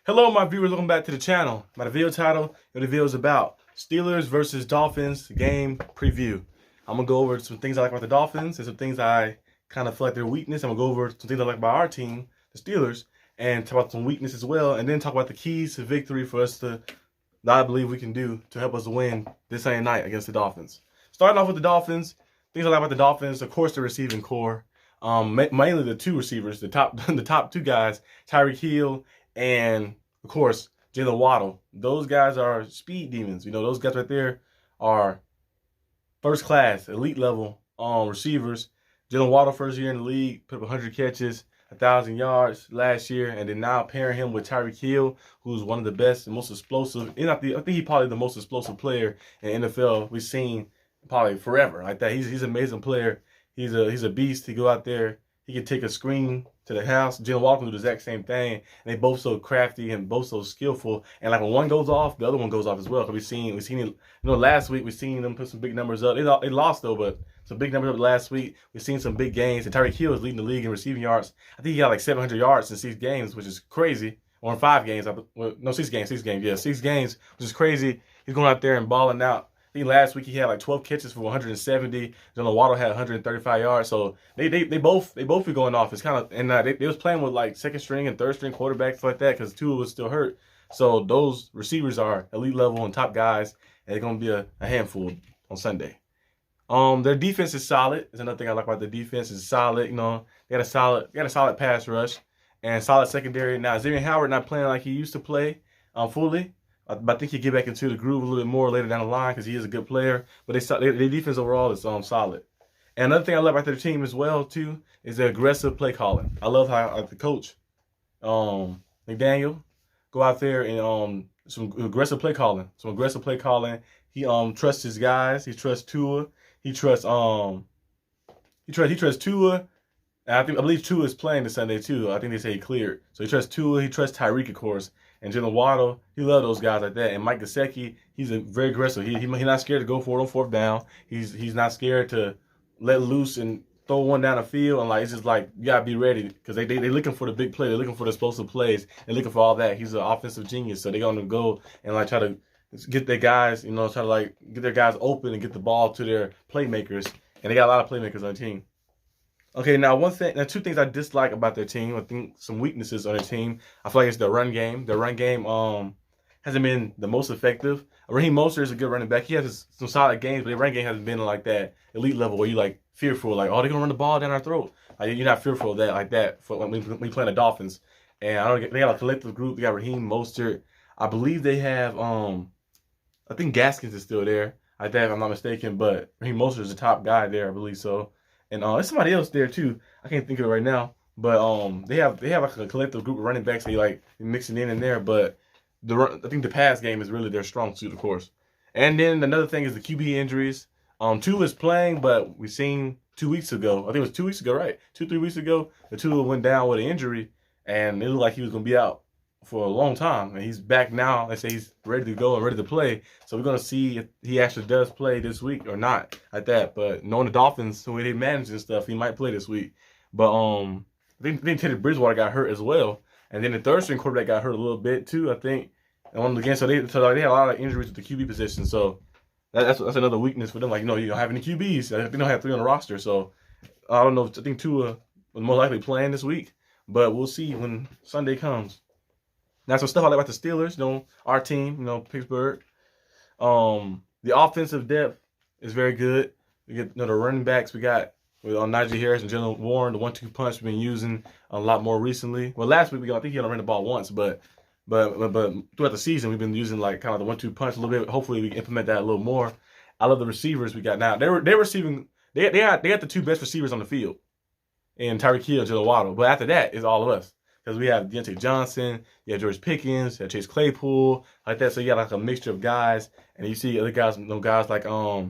Hello, my viewers. Welcome back to the channel. My video title of the video is about Steelers versus Dolphins game preview. I'm going to go over some things I like about the Dolphins and some things I kind of feel like their weakness. I'm going to go over some things I like about our team, the Steelers, and talk about some weakness as well, and then talk about the keys to victory for us that I believe we can do to help us win this Sunday night against the Dolphins. Starting off with the Dolphins, things I like about the Dolphins, of course, the receiving core. Mainly the two receivers, the top two guys, Tyreek Hill and, of course, Jalen Waddle. Those guys are speed demons. You know, those guys right there are first-class, elite-level receivers. Jalen Waddle, first year in the league, put up 100 catches, 1,000 yards last year, and then now pairing him with Tyreek Hill, who's one of the best and most explosive. I think he's probably the most explosive player in the NFL we've seen probably forever. Like that, he's an amazing player. He's a beast. He go out there. He can take a screen to the house. Jalen Waddle can do the exact same thing. And they both so crafty and both so skillful. And like when one goes off, the other one goes off as well. Cause we seen it. You know, last week we seen them put some big numbers up. They lost though, but some big numbers up last week. We've seen some big gains. And Tyreek Hill is leading the league in receiving yards. I think he got like 700 yards in 6 games, which is crazy. Or in 5 games. No, 6 games. 6 games. Yeah, 6 games, which is crazy. He's going out there and balling out. I think last week he had like 12 catches for 170. Jalen Waddle had 135 yards. So they both be going off. It's kind of, and they was playing with like second string and third string quarterbacks like that because Tua was still hurt. So those receivers are elite level and top guys, and they're gonna be a handful on Sunday. Their defense is solid. Is another thing I like about the defense is solid. You know, they got a solid pass rush and solid secondary. Now Xavier Howard not playing like he used to play fully. But I think he'll get back into the groove a little bit more later down the line because he is a good player. But their defense overall is solid. And another thing I love about their team as well, too, is their aggressive play calling. I love how the coach, McDaniel, go out there and some aggressive play calling. He trusts his guys. He trusts Tua. He trusts Tua. And I believe Tua is playing this Sunday too. I think they say he cleared. So he trusts Tua. He trusts Tyreek, of course. And Jalen Waddle, he loves those guys like that. And Mike Gesicki, he's very aggressive. He's not scared to go for it on 4th down. He's not scared to let loose and throw one down the field. And like it's just like you gotta be ready because they looking for the big play. They're looking for the explosive plays. They're looking for all that. He's an offensive genius, so they're gonna go and like try to get their guys, you know, try to like get their guys open and get the ball to their playmakers. And they got a lot of playmakers on the team. Okay, now two things I dislike about their team. I think some weaknesses on their team. I feel like it's their run game. Their run game hasn't been the most effective. Raheem Mostert is a good running back. He has some solid games, but their run game hasn't been like that elite level where you like fearful, like, oh, they're gonna run the ball down our throat. Like you're not fearful of that like that for when we play the Dolphins. And I don't they got a collective group. They got Raheem Mostert. I believe they have I think Gaskins is still there. Like that, if I'm not mistaken, but Raheem Mostert is the top guy there, I believe so. And there's somebody else there too. I can't think of it right now. But they have like a collective group of running backs. They like mixing in there. But I think the pass game is really their strong suit, of course. And then another thing is the QB injuries. Tua is playing, but we seen 2 weeks ago. I think it was 2 weeks ago, right? 2-3 weeks ago, the Tua went down with an injury, and it looked like he was gonna be out for a long time. And he's back now. They say he's ready to go and ready to play. So we're gonna see if he actually does play this week or not like that. But knowing the Dolphins, the way they manage and stuff, he might play this week. But I think Teddy Bridgewater got hurt as well. And then the third string quarterback got hurt a little bit too, I think. And on the game, so they had a lot of injuries at the QB position. So that's another weakness for them. Like, you know, you don't have any QBs. They don't have 3 on the roster. So I don't know. I think Tua was more likely playing this week. But we'll see when Sunday comes. Now, some stuff I like about the Steelers, you know, our team, you know, Pittsburgh. The offensive depth is very good. We get, you know, the running backs we got with Najee Harris and Jalen Warren, the 1-2 punch we've been using a lot more recently. Well, last week I think he only ran the ball once, but throughout the season we've been using like kind of the 1-2 punch a little bit. Hopefully we can implement that a little more. I love the receivers we got now. They're receiving. They got the 2 best receivers on the field, in Tyreek Hill and Jalen Waddle. But after that, it's all of us. Because we have Deontay Johnson, you have George Pickens, you have Chase Claypool, like that. So you got like a mixture of guys. And you see other guys, you know, guys like now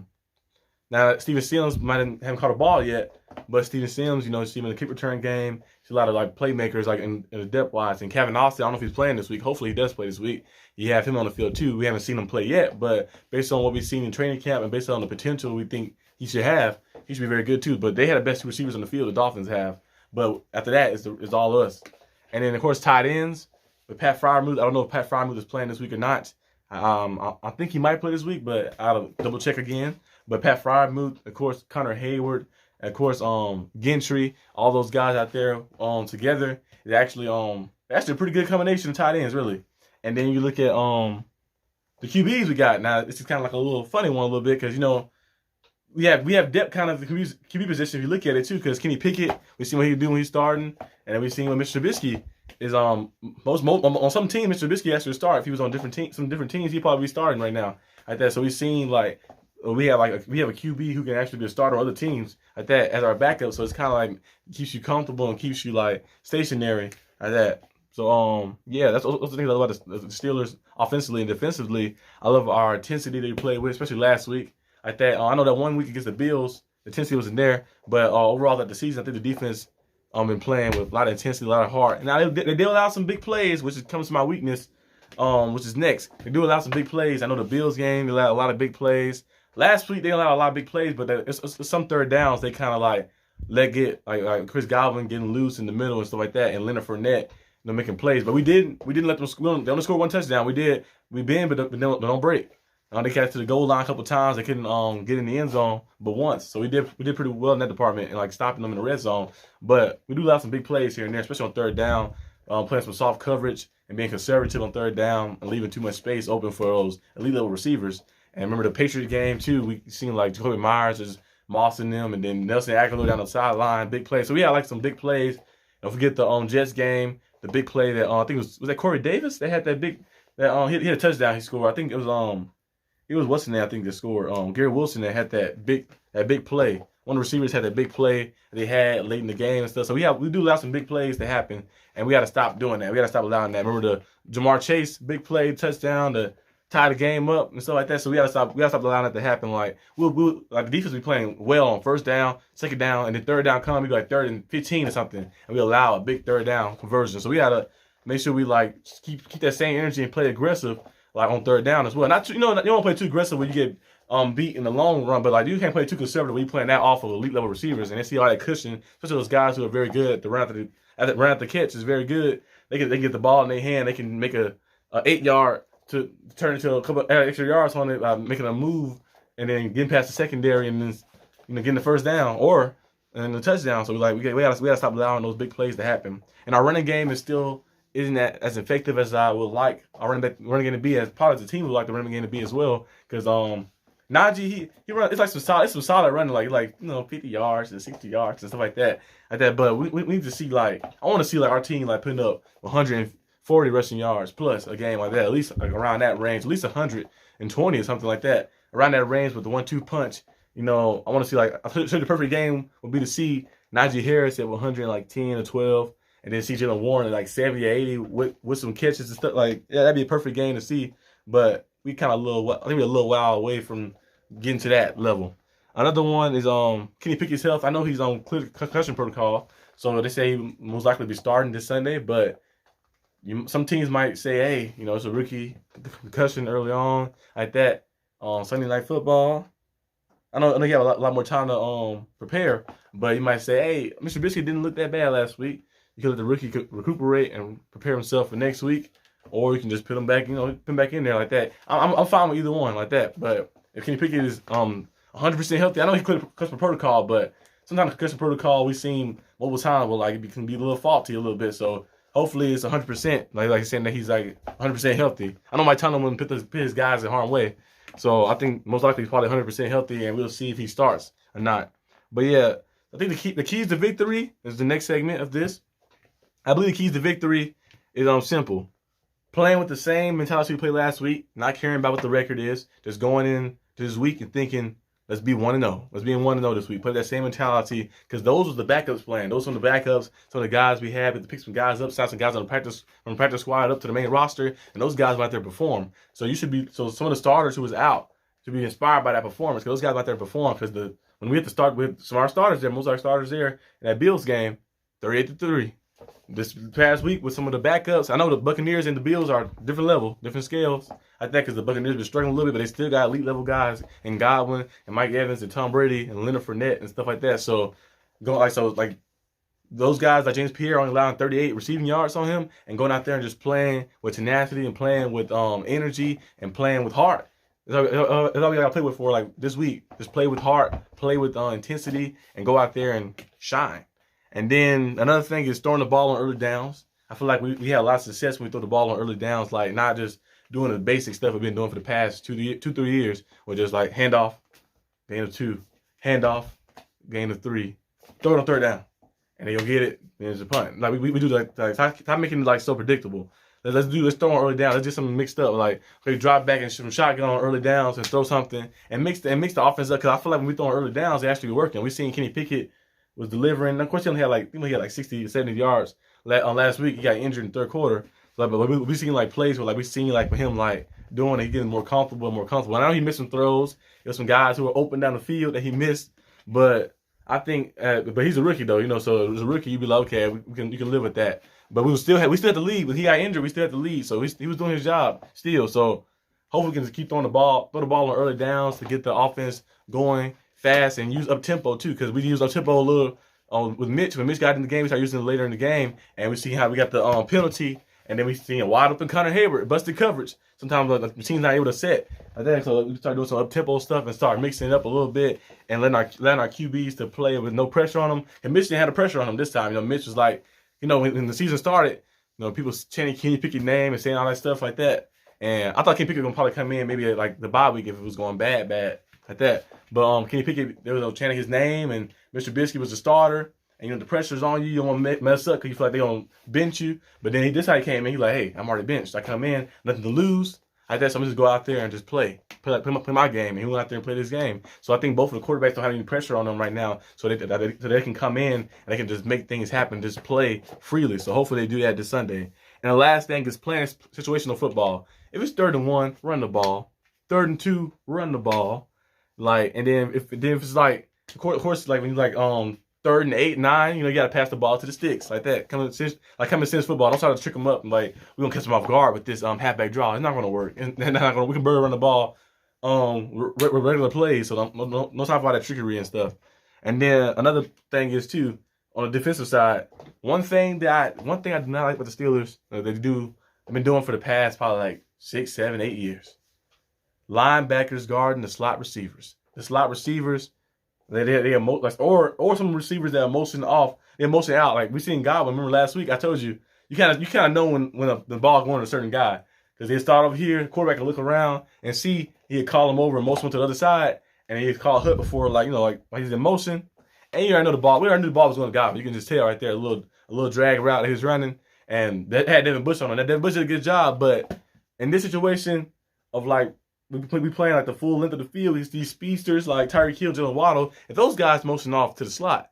Steven Sims haven't caught a ball yet, but Steven Sims, you know, you see him in the kick return game. See a lot of like playmakers like in the depth wise. And Kevin Austin, I don't know if he's playing this week. Hopefully he does play this week. You have him on the field too. We haven't seen him play yet, but based on what we've seen in training camp and based on the potential we think he should be very good too. But they had the best 2 receivers on the field the Dolphins have. But after that, it's all us. And then, of course, tight ends. But Pat Fryermuth, I don't know if Pat Fryermuth is playing this week or not. I think he might play this week, but I'll double check again. But Pat Fryermuth, of course, Connor Hayward, and of course, Gentry, all those guys out there together is actually a pretty good combination of tight ends, really. And then you look at the QBs we got. Now this is kind of like a little funny one a little bit because we have depth kind of the QB position if you look at it too. Because Kenny Pickett, we see what he do when he's starting, and then we seen what Mr. Trubisky is on some teams. Mr. Trubisky has to start. If he was on some different teams, he'd probably be starting right now like that. So we've seen like we have a QB who can actually be a starter on other teams like that as our backup. So it's kind of like keeps you comfortable and keeps you like stationary like that. So yeah, that's the thing I love about the Steelers offensively and defensively. I love our intensity they played with, especially last week. Like that, I know that 1 week against the Bills, the intensity wasn't there, but overall that the season, I think the defense been playing with a lot of intensity, a lot of heart. And now they do allow some big plays, which comes to my weakness, which is next. They do allow some big plays. I know the Bills game, they allowed a lot of big plays. Last week they allowed a lot of big plays, but it's some third downs they kind of like let get, like Chris Godwin getting loose in the middle and stuff like that, and Leonard Fournette making plays. But we didn't let them score. They only scored 1 touchdown. We bend, but don't break. They got to the goal line a couple times. They couldn't get in the end zone, but once. So we did pretty well in that department and like stopping them in the red zone. But we do allow some big plays here and there, especially on third down, playing some soft coverage and being conservative on third down and leaving too much space open for those elite level receivers. And remember the Patriots game too. We seen like Jacoby Myers is mossing them, and then Nelson Aguilar down the sideline, big plays. So we had like some big plays. Don't forget the Jets game, the big play that I think was that Corey Davis. They had that big he had a touchdown he scored. I think it was what's the name? I think that scored. Gary Wilson that had that big play. One of the receivers had that big play they had late in the game and stuff. So we do allow some big plays to happen, and we got to stop doing that. We got to stop allowing that. Remember the Jamar Chase big play touchdown to tie the game up and stuff like that. So we got to stop allowing that to happen. Like we'll like the defense be playing well on first down, second down, and then third down come. We go like 3rd and 15 or something, and we allow a big third down conversion. So we got to make sure we like keep that same energy and play aggressive. Like on third down as well. Not you don't play too aggressive when you get beat in the long run, but like you can't play too conservative when you're playing that off of elite level receivers, and they see all that cushion, especially those guys who are very good at the run at the catch is very good. They can get the ball in their hand. They can make a 8-yard to turn into a couple extra yards on it by making a move and then getting past the secondary and then getting the first down or and the touchdown. So we gotta stop allowing those big plays to happen. And our running game isn't that as effective as I would like our running game to be, as part of the team would like the running game to be as well. Because Najee he run, it's like some solid running, like 50 yards and 60 yards and stuff like that. But we need to see I want to see our team putting up 140 rushing yards plus a game like that, at least around that range, at least 120 or something like that, around that range with the 1-2 punch. I want to see the perfect game would be to see Najee Harris at 110 or 12. And then see Jaylen Warren at 70 or 80 with some catches and stuff. That'd be a perfect game to see. But we kind of I think we're a little while away from getting to that level. Another one is Kenny Pickett's health. I know he's on clear concussion protocol, so they say he most likely be starting this Sunday. But some teams might say, hey, it's a rookie concussion early on like that on Sunday Night Football. I know you have a lot more time to prepare, but you might say, hey, Mr. Trubisky didn't look that bad last week. You can let the rookie recuperate and prepare himself for next week, or you can just put him back, in there like that. I'm fine with either one like that. But if Kenny Pickett is 100% healthy, I know he cleared concussion protocol, but sometimes concussion protocol we've seen multiple times where it can be a little faulty a little bit. So hopefully it's 100%. Like he's saying that he's 100% healthy. I know Mike Tomlin wouldn't put his guys in harm's way, so I think most likely he's probably 100% healthy, and we'll see if he starts or not. But yeah, I think the keys to victory is the next segment of this. I believe the keys to victory is simple. Playing with the same mentality we played last week, not caring about what the record is, just going in to this week and thinking, let's be 1-0. Let's be in 1-0 this week. Play that same mentality, because those were the backups playing. Those were the backups, some of the guys we had, to pick some guys up, sign some guys from the practice squad up to the main roster, and those guys went out there perform. So some of the starters who was out should be inspired by that performance, because those guys went out there perform. Because when we had to start with some of our starters there, most of our starters there in that Bills game, 38-3. This past week with some of the backups, I know the Buccaneers and the Bills are different level, different scales. I think because the Buccaneers been struggling a little bit, but they still got elite level guys in Godwin and Mike Evans and Tom Brady and Leonard Fournette and stuff like that. So those guys like James Pierre only allowing 38 receiving yards on him, and going out there and just playing with tenacity and playing with energy and playing with heart. That's all we got to play with for like this week. Just play with heart, play with intensity, and go out there and shine. And then another thing is throwing the ball on early downs. I feel like we had a lot of success when we throw the ball on early downs, like not just doing the basic stuff we've been doing for the past 2-3 years, or just like handoff, gain of 2, handoff, gain of 3, throw it on third down, and then you'll get it, and it's a punt. Like we do like stop making it like so predictable. Let's throw on early down. Let's do something mixed up, like okay, drop back and some shotgun on early downs and throw something and mix the offense up. Because I feel like when we throw on early downs, it actually working. We seen Kenny Pickett was delivering. Of course, he only had like 60, 70 yards last week. He got injured in the third quarter. But we seen like plays where like we seen like with him like doing it, he getting more comfortable. I know he missed some throws. There was some guys who were open down the field that he missed, but I think, but he's a rookie though, So as a rookie, you'd be like, okay, you can live with that. But we still had the lead. When he got injured, we still had the lead. So he was doing his job still. So hopefully we can just keep throwing the ball, throw the ball on early downs to get the offense going fast and use up tempo too, because we used up tempo a little with Mitch. When Mitch got in the game, we started using it later in the game, and we see how we got the penalty. And then we see a wide open Connor Hayward, busted coverage. Sometimes the team's not able to set. So we start doing some up-tempo stuff and start mixing it up a little bit and letting our QBs to play with no pressure on them. And Mitch didn't have the pressure on him this time. Mitch was like, when the season started, people chanting Kenny Pickett's name and saying all that stuff like that. And I thought Kenny Pickett was going to probably come in maybe like the bye week if it was going bad like that. But Kenny Pickett, they were chanting his name, and Mr. Trubisky was the starter. And the pressure's on you. You don't want to mess up because you feel like they're going to bench you. But then this how he came in. He's like, hey, I'm already benched. I come in, nothing to lose. I guess I'm just go out there and just play my game. And he went out there and played his game. So I think both of the quarterbacks don't have any pressure on them right now. So they can come in and they can just make things happen, just play freely. So hopefully they do that this Sunday. And the last thing is playing situational football. If it's 3rd and 1, run the ball. 3rd and 2, run the ball. And then if it's like, of course, like when you like 3rd and 8, 9, you got to pass the ball to the sticks like that. Common sense football. Don't try to trick them up and like we're gonna catch them off guard with this halfback draw. It's not gonna work. We can barely run the ball regular plays. So no time for all that trickery and stuff. And then another thing is too on the defensive side. One thing I do not like with the Steelers they've been doing for the past probably like 6, 7, 8 years. Linebackers guarding the slot receivers. The slot receivers. They or some receivers that are motioning off, they're motioning out. Like we seen Godwin. Remember last week I told you kind of know when the ball going to a certain guy because they start over here, the quarterback can look around and see he'd call him over and motion him to the other side, and he'd call Hut before like he's in motion, and you already know the ball. We already knew the ball was going to Godwin. You can just tell right there a little drag route that he was running, and that had Devin Bush on it. That Devin Bush did a good job, but in this situation of like. We playing like the full length of the field. These speedsters like Tyreek Hill, Jalen Waddle. If those guys motion off to the slot,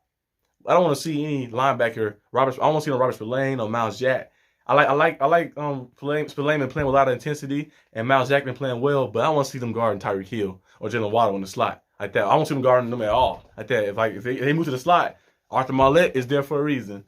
I don't want to see any linebacker. I don't want to see no Robert Spillane or Miles Jack. I like Spillane been playing with a lot of intensity, and Miles Jack been playing well. But I don't want to see them guarding Tyreek Hill or Jalen Waddle in the slot like that. I don't want to see them guarding them at all like that. If they move to the slot, Arthur Marlette is there for a reason.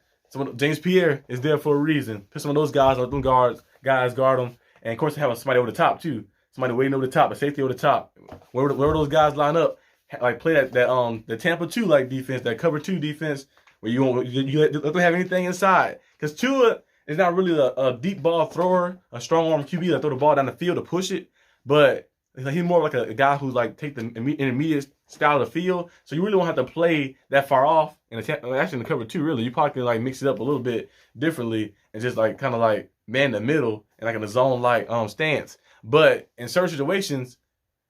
James Pierre is there for a reason. Put some of those guys, let them guys guard them, and of course they have somebody over the top too. Somebody waiting over the top, a safety over the top. Wherever those guys line up, like play that the Tampa 2 like defense, that cover 2 defense, where you let them have anything inside. Because Tua is not really a deep ball thrower, a strong arm QB that throw the ball down the field to push it, but he's more like a guy who's like take the intermediate style of the field. So you really don't have to play that far off. Actually in the cover 2, really, you probably can like mix it up a little bit differently and just like kind of like man the middle and like in a zone like stance. But in certain situations,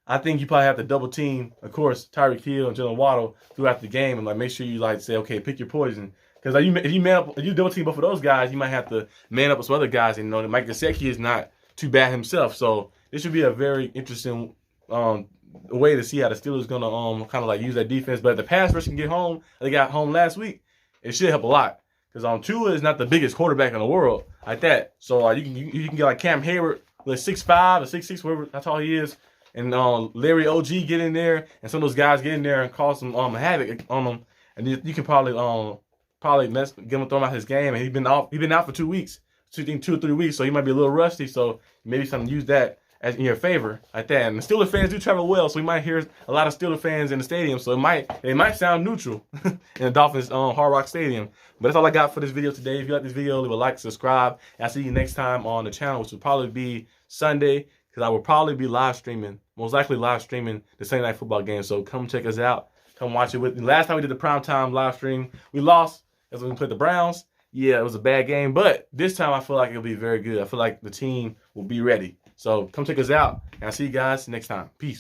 I think you probably have to double team, of course, Tyreek Hill and Jalen Waddle throughout the game, and like make sure you like say, okay, pick your poison. Because like, if you double team both of those guys, you might have to man up with some other guys. And Mike Gesicki is not too bad himself, so this should be a very interesting way to see how the Steelers gonna kind of like use that defense. But if the pass rush can get home, they got home last week, it should help a lot. Because Tua is not the biggest quarterback in the world like that, so you can get like Cam Hayward. Like 6'5" or 6'6", whatever that's all he is, and Larry OG get in there, and some of those guys get in there and cause some havoc on them, and you can probably give him throw him out his game, and he's been out for 2 weeks, 2 or 3 weeks, so he might be a little rusty, so maybe something use that in your favor like that. And the Steelers fans do travel well, so we might hear a lot of Steelers fans in the stadium. So it might sound neutral in the Dolphins Hard Rock Stadium. But that's all I got for this video today. If you like this video, leave a like, subscribe. And I'll see you next time on the channel, which will probably be Sunday, because I will probably be live streaming, most likely live streaming the Sunday Night Football game. So come check us out. Come watch it with me. Last time we did the primetime live stream, we lost as we played the Browns. Yeah, it was a bad game, but this time I feel like it'll be very good. I feel like the team will be ready. So come check us out, and I'll see you guys next time. Peace.